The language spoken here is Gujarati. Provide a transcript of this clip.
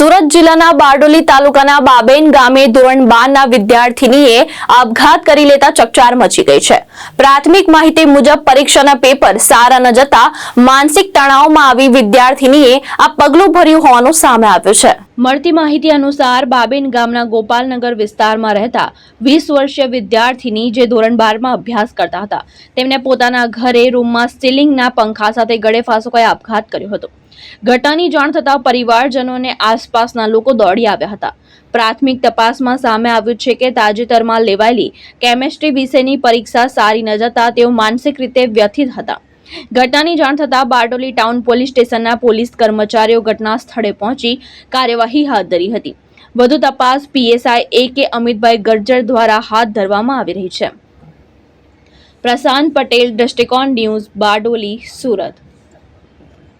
સુરત જિલ્લાના બારડોલી તાલુકાના બાબેન ગામે ધોરણ 12ના વિદ્યાર્થીનીએ આપઘાત કરી લેતા ચકચાર મચી ગઈ છે। પ્રાથમિક માહિતી મુજબ પરીક્ષાના પેપર સારા ન જતા માનસિક તણાવમાં આવી વિદ્યાર્થીનીએ આ પગલું ભર્યું હોવાનું સામે આવ્યું છે। મળતી માહિતી અનુસાર બાબેન ગામના ગોપાલનગર વિસ્તારમાં રહેતા 20 વર્ષીય વિદ્યાર્થીની જે ધોરણ 12માં અભ્યાસ કરતા હતા તેમને પોતાના ઘરે રૂમમાં સીલિંગના પંખા સાથે ગળે ફાંસો આપઘાત કર્યો હતો। ઘટનાની જાણ થતાં પરિવારજનો અને આસપાસના લોકો દોડી આવ્યા હતા। પ્રાથમિક તપાસમાં સામે આવ્યું છે કે તાજેતરમાં લેવાયેલી કેમિસ્ટ્રી વિષયની પરીક્ષા સારી ન જતા તેઓ માનસિક રીતે વ્યથિત હતા। ઘટનાની જાણ થતાં બારડોલી ટાઉન પોલીસ સ્ટેશનના પોલીસ કર્મચારીઓ ઘટના સ્થળે પહોંચી કાર્યવાહી હાથ ધરી હતી। વધુ તપાસ પીએસઆઈ એ.કે. અમિતભાઈ ગર્જર દ્વારા હાથ ધરવામાં આવી રહી છે। પ્રશાંત પટેલ, દ્રષ્ટિકોણ ન્યૂઝ, બારડોલી, સુરત।